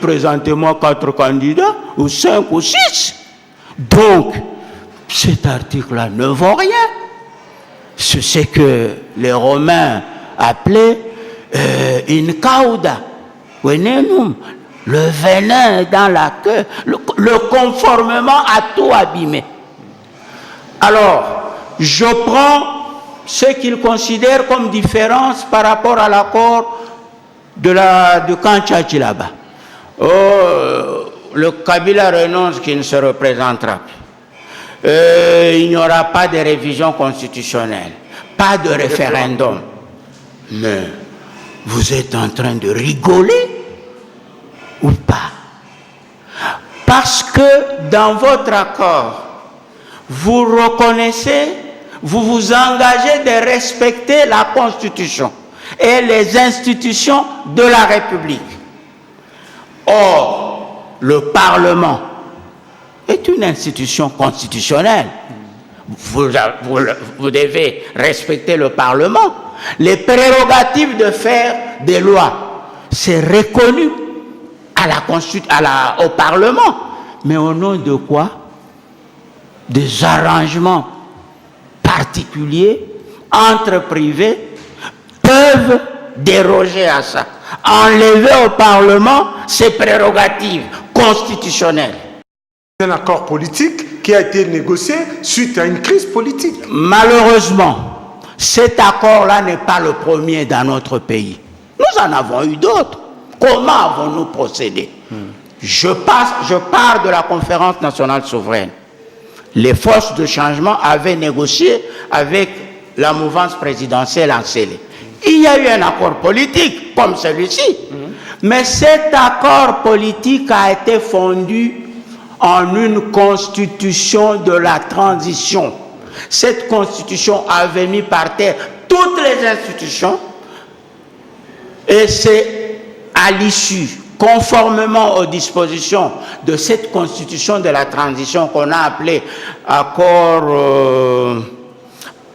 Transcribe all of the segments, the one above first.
Présentez-moi 4 candidats, ou 5 ou 6. Donc, cet article-là ne vaut rien. C'est ce que les Romains appelaient une cauda, venenum, le venin dans la queue, le conformement à tout abîmer. Alors, je prends ce qu'ils considèrent comme différence par rapport à l'accord de Kantchachi là-bas. Le Kabila renonce qu'il ne se représentera plus. Il n'y aura pas de révision constitutionnelle, pas de référendum. Mais vous êtes en train de rigoler ou pas? Parce que dans votre accord, vous reconnaissez, vous vous engagez de respecter la Constitution et les institutions de la République. Or, le Parlement est une institution constitutionnelle. Vous devez respecter le Parlement. Les prérogatives de faire des lois, c'est reconnu au Parlement. Mais au nom de quoi? Des arrangements particuliers entre privés peuvent déroger à ça. Enlever au Parlement ses prérogatives constitutionnelles. C'est un accord politique qui a été négocié suite à une crise politique. Malheureusement, cet accord-là n'est pas le premier dans notre pays. Nous en avons eu d'autres. Comment avons-nous procédé? Je pars de la conférence nationale souveraine. Les forces de changement avaient négocié avec la mouvance présidentielle en scellé. Il y a eu un accord politique comme celui-ci. Mais cet accord politique a été fondu en une constitution de la transition. Cette constitution avait mis par terre toutes les institutions et c'est à l'issue, conformément aux dispositions de cette constitution de la transition qu'on a appelé accord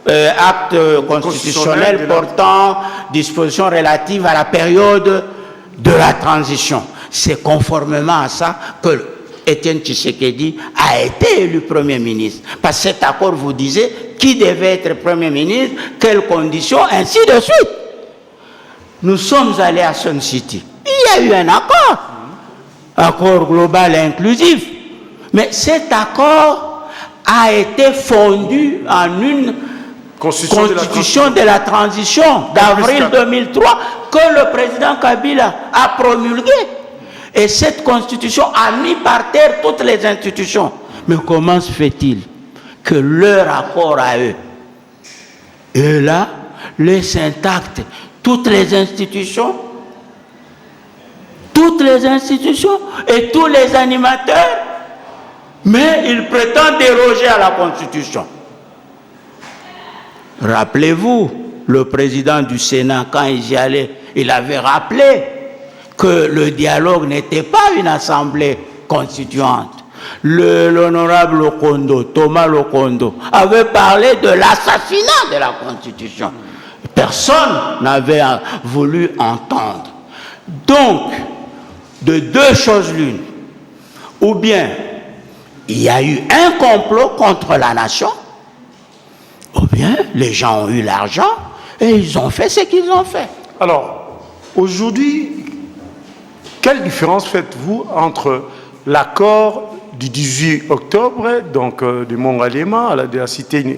acte constitutionnel portant dispositions relatives à la période de la transition. C'est conformément à ça que Étienne Tshisekedi a été élu Premier ministre. Parce que cet accord vous disait qui devait être Premier ministre, quelles conditions, ainsi de suite. Nous sommes allés à Sun City. Il y a eu un accord global et inclusif. Mais cet accord a été fondu en une Constitution de la transition d'avril 2003 que le président Kabila a promulguée. Et cette constitution a mis par terre toutes les institutions. Mais comment se fait-il que leur accord à eux est là, laisse intactes toutes les institutions et tous les animateurs, mais ils prétendent déroger à la Constitution. Rappelez-vous, le président du Sénat, quand il y allait, il avait rappelé que le dialogue n'était pas une assemblée constituante. L'honorable Lokondo, Thomas Lokondo, avait parlé de l'assassinat de la Constitution. Personne n'avait voulu entendre. Donc, de deux choses l'une. Ou bien, il y a eu un complot contre la nation, ou bien les gens ont eu l'argent et ils ont fait ce qu'ils ont fait. Alors, aujourd'hui, quelle différence faites-vous entre l'accord du 18 octobre, donc de Mongalema, de la cité de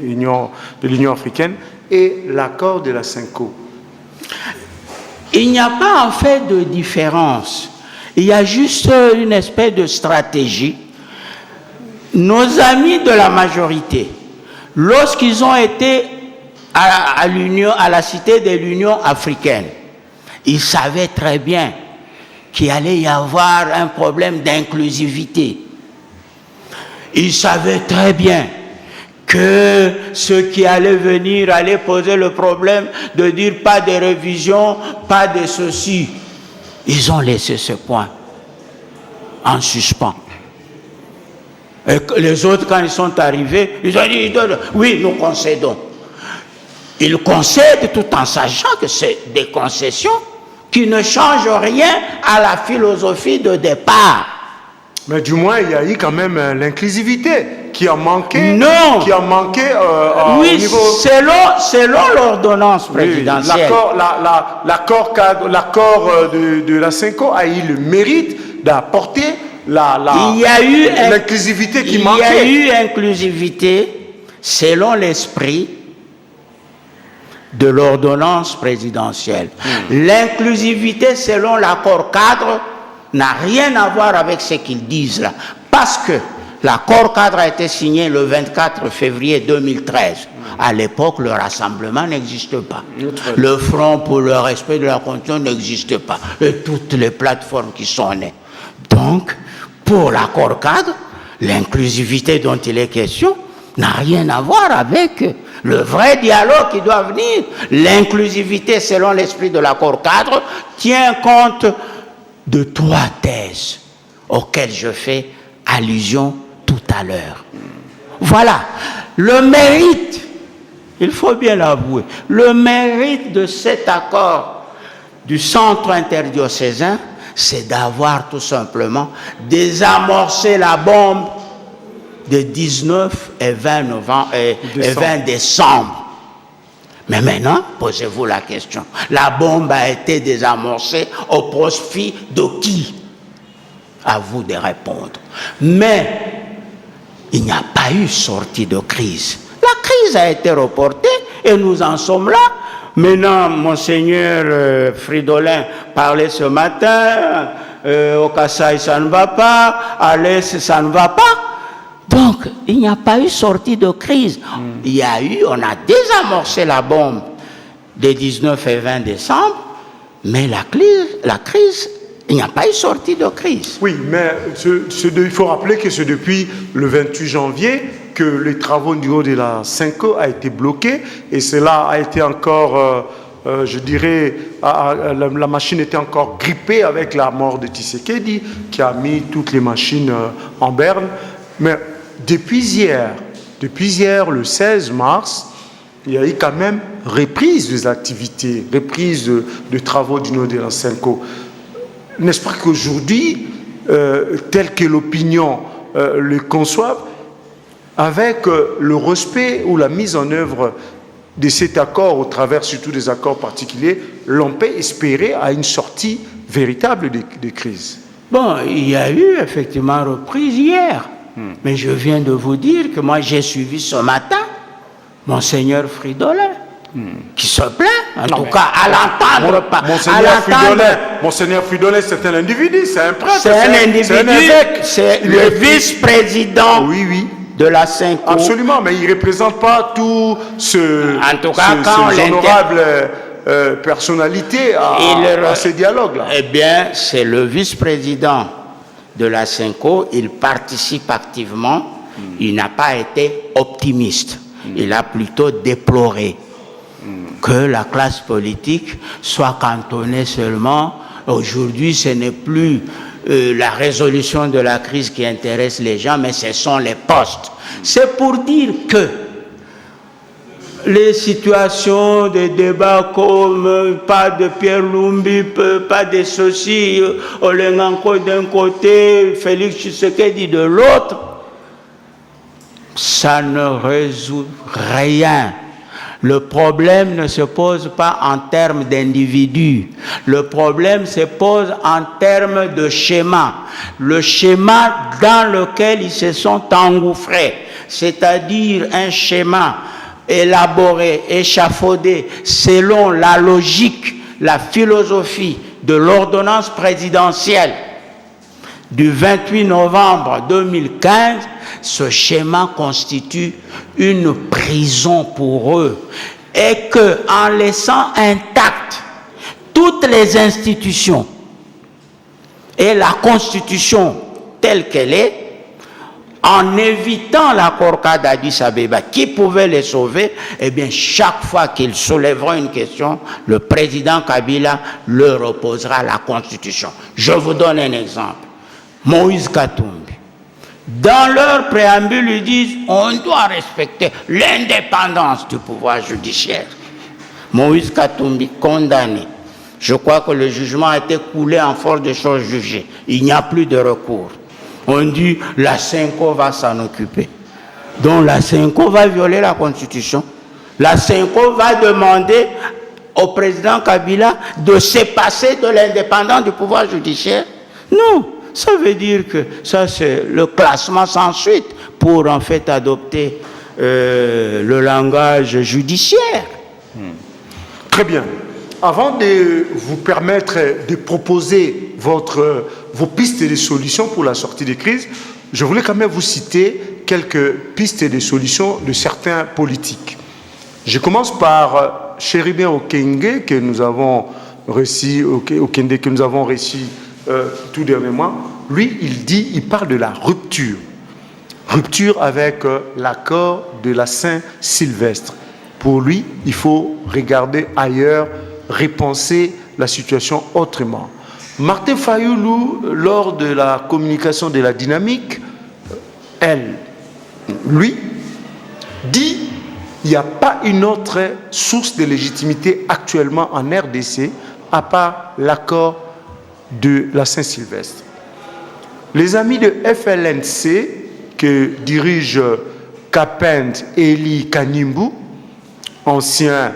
l'Union africaine, et l'accord de la Cinco? Il n'y a pas en fait de différence. Il y a juste une espèce de stratégie. Nos amis de la majorité, lorsqu'ils ont été à la cité de l'Union africaine, ils savaient très bien qu'il allait y avoir un problème d'inclusivité. Ils savaient très bien que ceux qui allaient venir allaient poser le problème de dire pas de révision, pas de ceci. Ils ont laissé ce point en suspens. Et les autres, quand ils sont arrivés, ils ont dit, oui, nous concédons. Ils concèdent tout en sachant que c'est des concessions qui ne change rien à la philosophie de départ. Mais du moins, il y a eu quand même l'inclusivité qui a manqué. Non. Qui a manqué Oui, au niveau... selon l'ordonnance présidentielle. L'accord de la CENCO a eu le mérite d'apporter l'inclusivité qui manquait. Il y a eu inclusivité selon l'esprit de l'ordonnance présidentielle. L'inclusivité selon l'accord cadre n'a rien à voir avec ce qu'ils disent là. Parce que l'accord cadre a été signé le 24 février 2013. À l'époque, le rassemblement n'existe pas. Le Front pour le respect de la Constitution n'existe pas. Et toutes les plateformes qui sont nées. Donc, pour l'accord cadre, l'inclusivité dont il est question n'a rien à voir avec le vrai dialogue qui doit venir. L'inclusivité, selon l'esprit de l'accord cadre, tient compte de 3 thèses auxquelles je fais allusion tout à l'heure. Voilà, le mérite, il faut bien l'avouer, le mérite de cet accord du centre interdiocésain, c'est d'avoir tout simplement désamorcé la bombe de 19 et 20 décembre. Mais maintenant, posez-vous la question. La bombe a été désamorcée au profit de qui? À vous de répondre. Mais il n'y a pas eu sortie de crise. La crise a été reportée et nous en sommes là. Maintenant, Monseigneur Fridolin parlait ce matin, au Kassai ça ne va pas, à l'Est ça ne va pas. Donc, il n'y a pas eu sortie de crise. On a désamorcé la bombe des 19 et 20 décembre, mais la crise, il n'y a pas eu sortie de crise. Oui, mais il faut rappeler que c'est depuis le 28 janvier que les travaux au niveau de la CENCO a été bloqués et cela a été encore, je dirais, la machine était encore grippée avec la mort de Tshisekedi qui a mis toutes les machines en berne. Mais depuis hier, le 16 mars, il y a eu quand même reprise des activités, reprise de travaux du niveau de la CENCO. N'est-ce pas qu'aujourd'hui, tel que l'opinion le conçoit, avec le respect ou la mise en œuvre de cet accord, au travers surtout des accords particuliers, l'on peut espérer à une sortie véritable de crise? Bon, il y a eu effectivement reprise hier. Mais je viens de vous dire que moi j'ai suivi ce matin Monseigneur Fridolin qui se plaint, en tout cas à l'entendre pas. Monseigneur Fridolin, c'est un individu, c'est un prêtre. C'est un individu, c'est le vice-président de la CENCO. Absolument, mais il ne représente pas tout ces honorables personnalités à ces dialogues-là. Eh bien, c'est le vice-président de la CENCO, il participe activement, il n'a pas été optimiste, il a plutôt déploré que la classe politique soit cantonnée seulement. Aujourd'hui, ce n'est plus la résolution de la crise qui intéresse les gens, mais ce sont les postes. C'est pour dire que les situations de débat comme pas de Pierre Lumbi, pas de ceci, Olenganko d'un côté, Félix Tshisekedi de l'autre, ça ne résout rien. Le problème ne se pose pas en termes d'individus. Le problème se pose en termes de schéma. Le schéma dans lequel ils se sont engouffrés, c'est-à-dire un schéma élaboré, échafaudé, selon la logique, la philosophie de l'ordonnance présidentielle du 28 novembre 2015, ce schéma constitue une prison pour eux. Et qu'en laissant intactes toutes les institutions et la Constitution telle qu'elle est, en évitant l'accord cadre d'Addis Abeba qui pouvait les sauver, eh bien, chaque fois qu'ils soulèveront une question, le président Kabila leur opposera la Constitution. Je vous donne un exemple. Moïse Katumbi. Dans leur préambule, ils disent on doit respecter l'indépendance du pouvoir judiciaire. Moïse Katumbi, condamné. Je crois que le jugement a été coulé en force des choses jugées. Il n'y a plus de recours. On dit la CENCO va s'en occuper. Donc la CENCO va violer la Constitution. La CENCO va demander au président Kabila de se passer de l'indépendance du pouvoir judiciaire. Non, ça veut dire que ça c'est le classement sans suite pour en fait adopter le langage judiciaire. Très bien. Avant de vous permettre de proposer vos pistes de solutions pour la sortie des crises, je voulais quand même vous citer quelques pistes de solutions de certains politiques. Je commence par Chéribin Okenge, que nous avons réussi, tout dernièrement. Lui, il parle de la rupture. Rupture avec l'accord de la Saint-Sylvestre. Pour lui, il faut regarder ailleurs, repenser la situation autrement. Martin Fayoulou, lors de la communication de la dynamique, lui, dit qu'il n'y a pas une autre source de légitimité actuellement en RDC à part l'accord de la Saint-Sylvestre. Les amis de FLNC, que dirige Kapend Eli Kanimbu, ancien